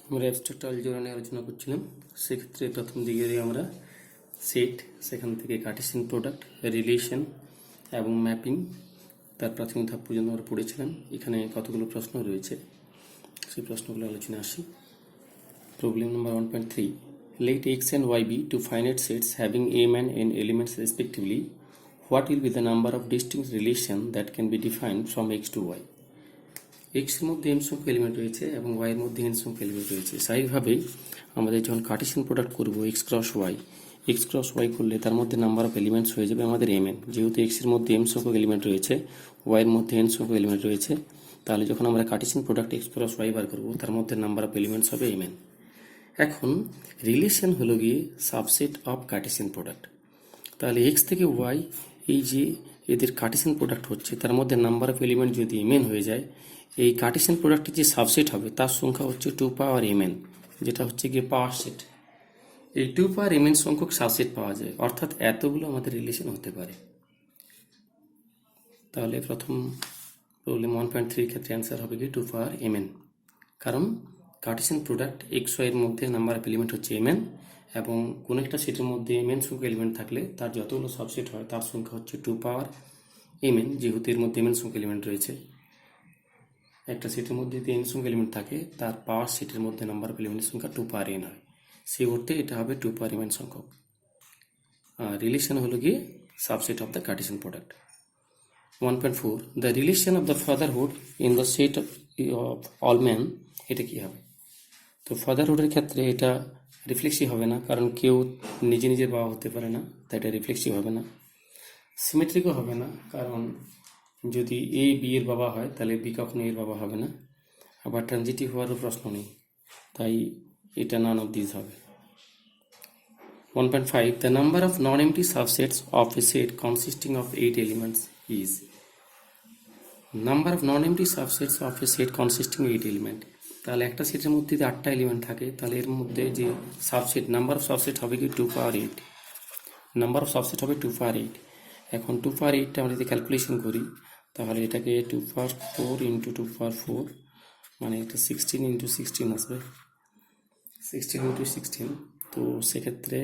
আমরা abstract algebra নিয়ে আলোচনা করছিলাম। সেক্ষেত্রে প্রথম দিকেরই আমরা সেট, সেখান থেকে কার্টেসিয়ান প্রোডাক্ট, রিলেশন এবং ম্যাপিং তার প্রাথমিক ধাপ পর্যন্ত আমরা পড়েছিলাম। এখানে কতগুলো প্রশ্ন রয়েছে, সেই প্রশ্নগুলো আলোচনা আসি। Problem number 1.3, let x and y be two finite sets having m and n elements respectively. What will be the number of distinct relation that can be defined from x to y? x এর মধ্যে m সংখ্যক element রয়েছে এবং y এর মধ্যে n সংখ্যক element রয়েছে। স্বাভাবিকভাবেই আমাদের যখন কার্টেসিয়ান প্রোডাক্ট করব x ক্রস y করলে তার মধ্যে নাম্বার অফ এলিমেন্টস হয়ে যাবে আমাদের mn। যেহেতু x এর মধ্যে m সংখ্যক এলিমেন্ট রয়েছে, y এর মধ্যে n সংখ্যক এলিমেন্ট রয়েছে, তাহলে যখন আমরা Cartesian product x cross y বার করব তার মধ্যে নাম্বার অফ এলিমেন্টস হবে mn। এখন রিলেশন হলো গিয়ে সাবসেট অফ কার্টেসিয়ান প্রোডাক্ট। তাহলে x থেকে y এই যে এদের কার্টেসিয়ান প্রোডাক্ট হচ্ছে তার মধ্যে নাম্বার অফ এলিমেন্ট যদি mn হয়ে যায়, এই কার্টেসিয়ান প্রোডাক্টের যে সাবসেট হবে তার সংখ্যা হচ্ছে 2 পাওয়ার mn, যেটা হচ্ছে গিয়ে পাওয়ার সেট। এই 2 পাওয়ার mn সংখ্যক সাবসেট পাওয়া যায়, অর্থাৎ এতগুলো আমাদের রিলেশন হতে পারে। তাহলে প্রথম প্রবলেম 1.3 ক্ষেত্রে অ্যান্সার হবে কি 2 পাওয়ার mn, কারণ কার্টেসিয়ান প্রোডাক্ট x y এর মধ্যে নাম্বার অফ এলিমেন্ট হচ্ছে mn এবং কোন একটা সেটের মধ্যে mn সংখ্যক এলিমেন্ট থাকলে তার যতগুলো সাবসেট হয় তার সংখ্যা হচ্ছে 2 পাওয়ার mn। যেহেতু এর মধ্যে mn সংখ্যক এলিমেন্ট রয়েছে, একটা সেটের মধ্যে যদি n সংখ্যক এলিমেন্ট থাকে তার পাওয়ার সেটের মধ্যে নাম্বার অফ এলিমেন্টের সংখ্যা 2 পাওয়ার n হয়। সেই অর্থে এটা হবে 2 পাওয়ার mn সংখ্যক। রিলেশন হলো গিয়ে subset of the Cartesian product. 1.4, the relation of the fatherhood in the set of all man, এটা কি হবে? তো ফাদারহুডের ক্ষেত্রে এটা রিফ্লেক্সিভ হবে না, কারণ কেউ নিজে নিজের বাবা হতে পারে না, তাই এটা রিফ্লেক্সিভ হবে না। সিমেট্রিকও হবে না, কারণ যদি এ বি এর বাবা হয় তাহলে বি কখনো এর বাবা হবে না। আবার ট্রানজিটিভ হওয়ারও প্রশ্ন নেই, তাই এটা নান অফ দিস হবে। 1.5, the number of non-empty subsets of a set consisting of 8 elements is. Number of non-empty subsets of a set consisting of 8 element, তাহলে একটা সেটের মধ্যে যদি 8টা এলিমেন্ট থাকে তাহলে এর মধ্যে যে সাবসেট নাম্বার অফ সাবসেট হবে কি 2 পাওয়ার 8, নাম্বার অফ সাবসেট হবে 2 পাওয়ার 8। এখন 2 পাওয়ার 8টা আমরা যদি ক্যালকুলেশন করি তাহলে এটাকে 2 পাওয়ার 4 ইন্টু 2 পাওয়ার 4 মানে এটা 16 ইন্টু 16 আসবে, 16 ইন্টু 16। তো সেক্ষেত্রে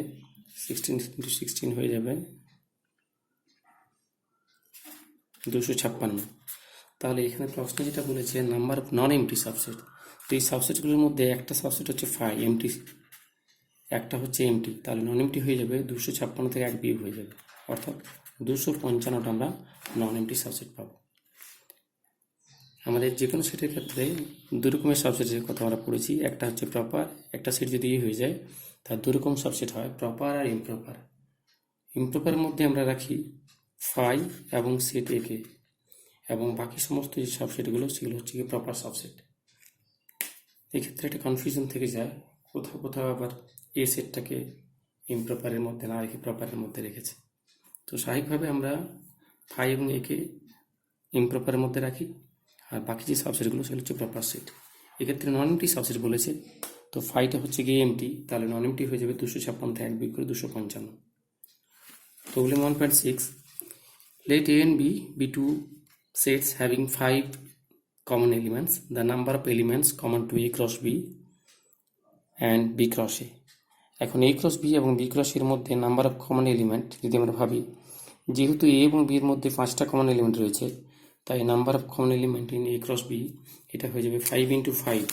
16 ইন্টু 16 হয়ে যাবে 256। তাহলে এখানে প্রশ্ন যেটা বলেছে number of non MT subset, তো এই সাবসেটগুলোর মধ্যে একটা সাবসেট হচ্ছে এমটি, একটা হচ্ছে এমটি, তাহলে নন এমটি হয়ে যাবে 256 থেকে 1 বিয়োগ হয়ে যাবে, অর্থাৎ 255টা আমরা নন এমটি সাবসেট পাবো। আমাদের যে কোনো সেটের ক্ষেত্রে দু রকমের সাবসেটের কথা আমরা পড়েছি, একটা হচ্ছে প্রপার, একটা সেট যদি হয়ে যায় তার দু রকম সাবসেট হয়, প্রপার আর ইমপ্রপার। ইমপ্রপারের মধ্যে আমরা রাখি ফাই এবং সেট একে, এবং বাকি সমস্ত যে সাবসেটগুলো সেগুলো হচ্ছে কি প্রপার সাবসেট। এক্ষেত্রে একটা কনফিউশন থেকে যায়, কোথাও কোথাও আবার এ সেটটাকে ইমপ্রপারের মধ্যে না রেখে প্রপারের মধ্যে রেখেছে। তো স্বাভাবিকভাবে আমরা ফাই এবং একে ইমপ্রপারের মধ্যে রাখি, আর বাকি যে সাবসেটগুলো সেগুলো হচ্ছে প্রপার সেট। এক্ষেত্রে নন এমটি সাবসেট বলেছে, তো ফাইটা হচ্ছে গিয়ে এমটি, তাহলে নন এমটি হয়ে যাবে 256 থেকে 1 বিয়োগ করে 255। Problem 1.6, let A and B be two sets having 5 common elements. The number of elements common to A cross B and B cross A. এখন A cross B এবং B cross A এর মধ্যে number of common element যদি আমরা ভাবি, যেহেতু A এবং B এর মধ্যে 5টা কমন এলিমেন্ট রয়েছে, তাই number of common element in A cross B এটা হয়ে যাবে 5 ইন্টু 5,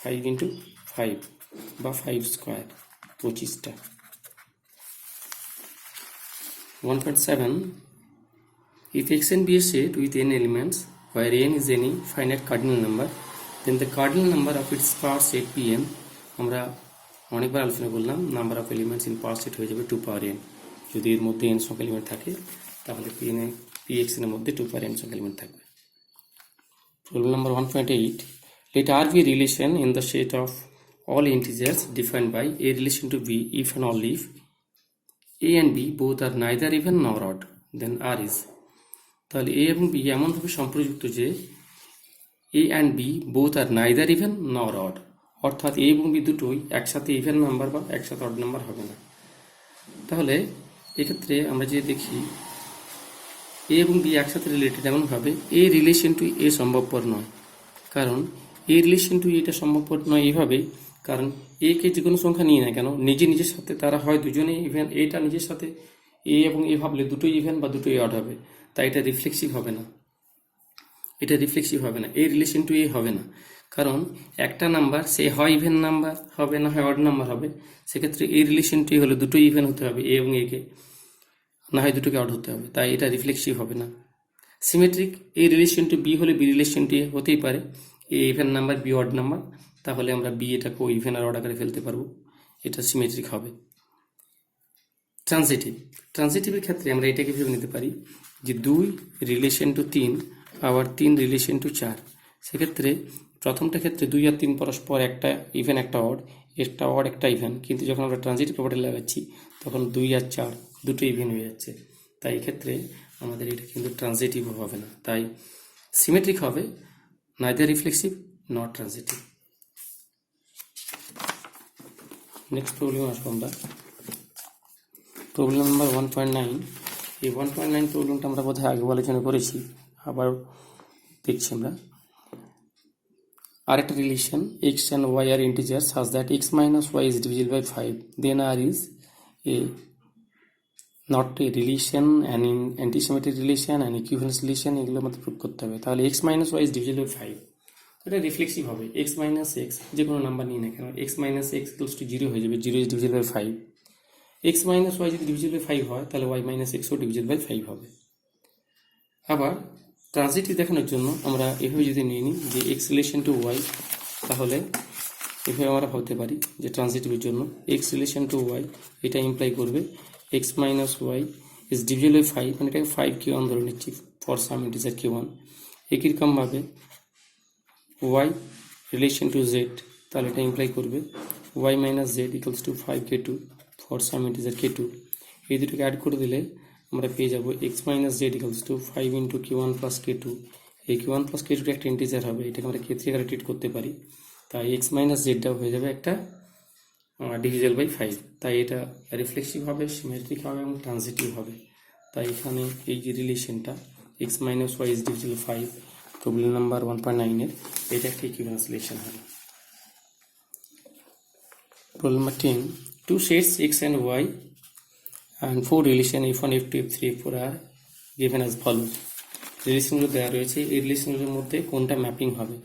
5 ইন্টু 5 বা 5 square, 25টা। 1.7, if x and b is set with n elements where n is any finite cardinal number, then the cardinal number of its power set pn, আমরা অনেকবার আলোচনা করলাম number of elements in power set হয়ে যাবে 2 পাওয়ার n। যদি এর মধ্যে n সংখ্যক এলিমেন্ট থাকে তাহলে px এর মধ্যে 2 পাওয়ার n সংখ্যক এলিমেন্ট থাকবে। Problem number 1.8, let R be a relation in the set of all integers defined by a relation to b if and only if a and b both are neither even nor odd, then R is. তাহলে এ এবং B এমনভাবে সম্পর্কযুক্ত যে A and B both are neither even nor odd, অর্থাৎ A এবং B দুটোই একসাথে even number বা একসাথে অড নাম্বার হবে না। তাহলে এক্ষেত্রে আমরা যে দেখি এ এবং বি একসাথে রিলেটেড, এমনভাবে এ রিলেশন টু এ সম্ভবপর নয়, কারণ এ রিলেশন টু এটা সম্ভব নয় এইভাবে, কারণ এ কে যে কোনো সংখ্যা নিয়ে নেয় কেন, নিজের সাথে তারা হয় দুজনেই ইভেন, এটা নিজের সাথে এ এবং এ ভাবলে দুটোই ইভেন বা দুটোই অড হবে, তাই এটা রিফ্লেক্সিভ হবে না। এটা রিফ্লেক্সিভ হবে না, এ রিলেশন টু এ হবে না, কারণ একটা নাম্বার সে হয় ইভেন নাম্বার হবে না হয় অড নাম্বার হবে, সেক্ষেত্রে এই রিলেশন টু হলে দুটোই ইভেন হতে হবে এ এবং এ কে, না হয় দুটোকে অড হতে হবে, তাই এটা রিফ্লেক্সিভ হবে না। Symmetric, A relation to B হলে বি রিলেশন টু এ হতেই পারে, A even number B odd number, তাহলে আমরা বি এটাকে ইভেন আর অড আকারে ফেলতে পারবো, এটা সিমেট্রিক হবে। ট্রানজিটিভ, ট্রানজিটিভের ক্ষেত্রে আমরা এটাকে ভেবে নিতে পারি যে 2 রিলেশন টু 3 আবার 3 রিলেশন টু 4। সেক্ষেত্রে প্রথমটা ক্ষেত্রে 2 আর 3 পরস্পর একটা ইভেন একটা অড, একটা অড একটা ইভেন, কিন্তু যখন আমরা ট্রানজিটিভ প্রপার্টি লাগাচ্ছি তখন 2 আর 4 দুটো ইভেন হয়ে যাচ্ছে, তাই এক্ষেত্রে আমাদের এটা কিন্তু ট্রানজিটিভ হবে না, তাই সিমেট্রিক হবে, neither reflexive not transitive. Next problem আসবো আমরা, প্রবলেম নাম্বার 1.9। এই 1.9 প্রবলেমটা আমরা বোধহয় আগে আলোচনা করেছি, আবার দেখছি আমরা। আরেকটা relation x and y are integers such that x minus y is divisible by 5, then R is a not a relation, an antisymmetric relation, an equivalence relation, এগুলো আমাদের প্রুভ করতে হবে। তাহলে x minus y is divisible by 5, এটা reflexive হবে, x minus x যে কোনো number নিয়ে না কেন, x minus x equals to 0 হয়ে যাবে, 0 is divisible by 5, x minus y যদি ডিভিজিবল বাই 5 হয় তাহলে y minus x ও ডিভিজিবল বাই 5 হবে। আবার ট্রানজিটিভ দেখানোর জন্য আমরা এভাবে যদি নিয়ে নিই যে x রিলেশন টু y, তাহলে এভাবে আমরা ভাবতে পারি যে ট্রানজিটিভের জন্য x রিলেশন টু y এটা ইমপ্লাই করবে x minus y is divisible by 5, মানে এটাকে 5 q1 ধরে নিচ্ছি ফর সাম ইন্টিজার q1। একই রকমভাবে y রিলেশন টু z, তাহলে এটা ইমপ্লাই করবে y minus z equals to 5k2 for some integer k2। এই দুটোকে অ্যাড করে দিলে আমরা পেয়ে যাব x minus z equals to 5 into q1 plus k2। এই q1 plus k2 একটা ইন্টিজার হবে, এটাকে আমরা k3 আকারে ট্রিট করতে পারি, তাই x minus zটাও হয়ে যাবে একটা ডিভিজিবল বাই 5, তাই এটা রিফ্লেক্সিভ হবে, সিমেট্রিক হবে এবং ট্রানজিটিভ হবে। তাই এখানে এই যে রিলেশনটা x minus y is divisible 5 problem number 1.9 এর, এটা একটা ইকুইভ্যালেন্স রিলেশন হবে। Problem number 10, two sets x and y and 4 relation f1 f2 f3 f4 আর given as follows। রিলেশনগুলো দেওয়া রয়েছে, এই রিলেশনগুলোর মধ্যে কোনটা ম্যাপিং হবে।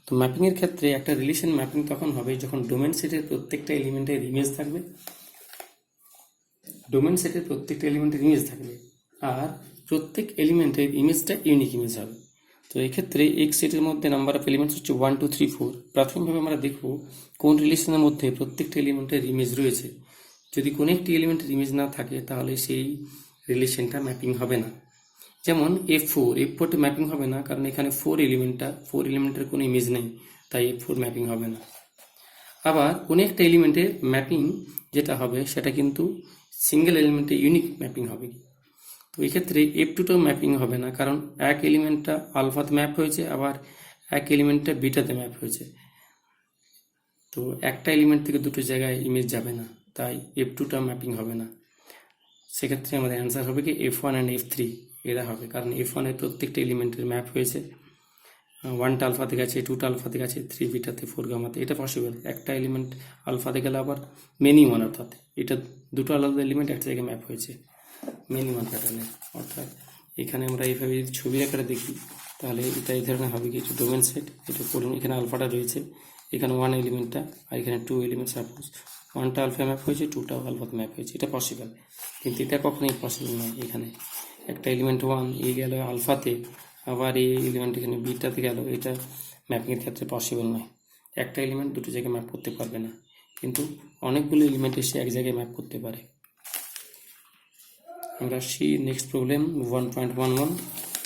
তো ম্যাপিংয়ের ক্ষেত্রে একটা রিলেশন ম্যাপিং তখন হবে যখন ডোমেন সেটের প্রত্যেকটা এলিমেন্টের ইমেজ থাকবে, ডোমেন সেটের প্রত্যেকটা এলিমেন্টের ইমেজ থাকবে, আর প্রত্যেক এলিমেন্টের ইমেজটা ইউনিক ইমেজ হবে। তো এক্ষেত্রে এক্স সেটের মধ্যে নাম্বার অফ এলিমেন্টস হচ্ছে 1 2 3 4। প্রাথমিকভাবে আমরা দেখব কোন রিলেশনের মধ্যে প্রত্যেকটা এলিমেন্টের ইমেজ রয়েছে। যদি কোনো একটি এলিমেন্টের ইমেজ না থাকে তাহলে সেই রিলেশনটা ম্যাপিং হবে না। যেমন F4 ম্যাপিং হবে না, কারণ এখানে 4 এলিমেন্টের কোনো ইমেজ নেই, তাই F4 ম্যাপিং হবে না। আবার কোনো একটা এলিমেন্টের ম্যাপিং যেটা হবে সেটা কিন্তু সিঙ্গেল এলিমেন্টে ইউনিক ম্যাপিং হবে। তো এক্ষেত্রে F2টাও ম্যাপিং হবে না, কারণ এক এলিমেন্টটা আলফাতে ম্যাপ হয়েছে, আবার এক এলিমেন্টটা বিটাতে ম্যাপ হয়েছে। তো একটা এলিমেন্ট থেকে দুটো জায়গায় ইমেজ যাবে না, তাই F2টা ম্যাপিং হবে না। সেক্ষেত্রে আমাদের অ্যান্সার হবে কি F1 অ্যান্ড F3 এরা হবে, কারণ F1 এর প্রত্যেকটা এলিমেন্টের ম্যাপ হয়েছে, 1টা আলফাতে গেছে, 2টা আলফাতে গেছে, 3 বিটাতে, 4 গামাতে, এটা পসিবল। একটা এলিমেন্ট আলফাতে গেলে আবার মেনি ওয়ান, অর্থাৎ এটা দুটো আলাদা এলিমেন্ট একটা জায়গায় ম্যাপ হয়েছে মেনি ওয়ান প্যাটার্নে। অর্থাৎ এখানে আমরা এইভাবে যদি ছবির আকারে দেখি তাহলে এটা এই ধরনের হবে কি ডোমেন সেট, এটা এখানে আলফাটা রয়েছে, এখানে 1 এলিমেন্টটা, আর এখানে 2 এলিমেন্ট, সাপোজ 1টা আলফা ম্যাপ হয়েছে, 2টাও আলফাতে ম্যাপ হয়েছে, এটা পসিবল। কিন্তু এটা কখনোই পসিবল নয়। এখানে একটা এলিমেন্ট 1 এই গেল আলফাতে, আবার এই এলিমেন্ট এখানে বিটাতে গেল, এটা ম্যাপিংয়ের ক্ষেত্রে পসিবল নয়। একটা এলিমেন্ট দুটো জায়গায় ম্যাপ করতে পারবে না, কিন্তু অনেকগুলো এলিমেন্ট এসে এক জায়গায় ম্যাপ করতে পারে। আমরা আসছি next problem 1.11।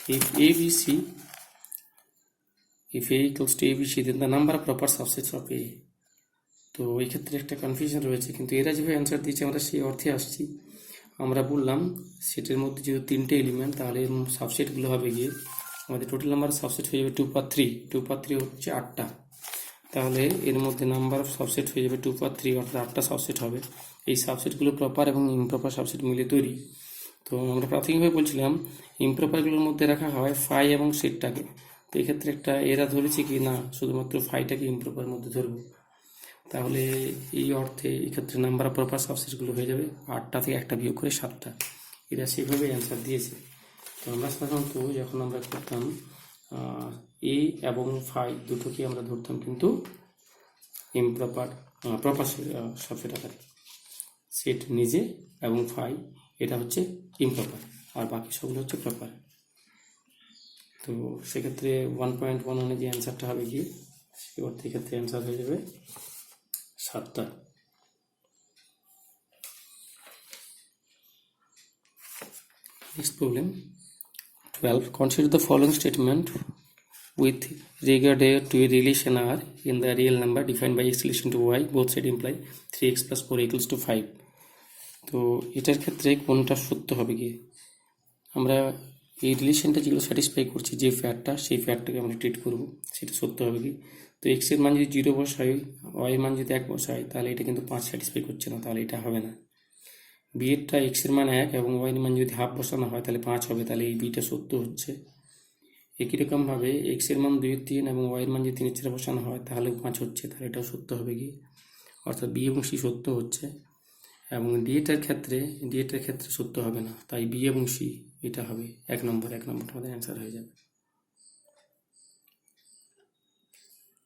if ABC if A equals to ABC then the number of proper subsets of A। তো এই ক্ষেত্রে একটা কনফিউশন রয়েছে, কিন্তু এরা যেভাবে অ্যান্সার দিয়েছে আমরা সেই অর্থে আসছি। আমরা বললাম সেটের মধ্যে যেহেতু 3টে এলিমেন্ট, তাহলে সাবসেটগুলো হবে গিয়ে আমাদের টোটাল নাম্বার সাবসেট হয়ে যাবে 2 পাওয়ার 3। 2 পাওয়ার 3 হচ্ছে 8টা, তাহলে এর মধ্যে নাম্বার অফ সাবসেট হয়ে যাবে 2 পাওয়ার 3, অর্থাৎ 8টা সাবসেট হবে। এই সাবসেটগুলো প্রপার এবং ইমপ্রপার সাবসেট মিলে তৈরি। তো আমরা প্রাথমিকভাবে বলছিলাম ইমপ্রপারগুলোর মধ্যে রাখা হয় ফাই এবং সেটটাকে, তো এক্ষেত্রে একটা এরা ধরেছে কি না শুধুমাত্র ফাইটাকে ইমপ্রপার মধ্যে ধরবো, তাহলে এই অর্থে এক্ষেত্রে নাম্বার অফ প্রপার সাবসেটগুলো হয়ে যাবে 8টা থেকে একটা বিয়োগ করে 7টা। এরা সেভাবে অ্যান্সার দিয়েছে। তো আমরা সাধারণত যখন আমরা করতাম এ এবং ফাই দুটোকে আমরা ধরতাম কিন্তু ইমপ্রপার প্রপার সাবসেট আকারে। সেট নিজে এবং ফাই এটা হচ্ছে ইমপ্রপার, আর বাকি সবগুলো হচ্ছে প্রপার। তো সেক্ষেত্রে 1.1 যে অ্যান্সারটা হবে কি, সে অর্থে ক্ষেত্রে অ্যান্সার হয়ে যাবে 7টা। Next problem 12. Consider the following statement with regard to a relation R in the real number defined by x relation to y. Both sides imply 3x plus 4 equals to 5. তো এটার ক্ষেত্রে কোনটা সত্য হবে কি, আমরা এই রিলেশনটা যেগুলো স্যাটিসফাই করছি যে ফ্যাটটা, সেই ফ্যাটটাকে আমরা ট্রিট করব, সেটা সত্য হবে কি। তো এক্স এর মান যদি 0 বসাই, ওয়াই এর মান যদি 1 বসাই, তাহলে এটা কিন্তু 5 স্যাটিসফাই করছে না, তাহলে এটা হবে না। বি এরটা এক্স এর মান 1 এবং ওয়াই এর মান যদি হাফ বসানো হয় তাহলে 5 হবে, তাহলে এই বিটা সত্য হচ্ছে। একই রকমভাবে এক্স এর মান 2/3 এবং ওয়াই এর মান যদি 3/4 বসানো হয় তাহলেও 5 হচ্ছে, তাহলে এটাও সত্য হবে কি, অর্থাৎ বি এবং সি সত্য হচ্ছে। এবং ডিএটার ক্ষেত্রে সত্য হবে না, তাই বি এবং সি এটা হবে 1 নম্বর আমাদের অ্যান্সার হয়ে যাবে।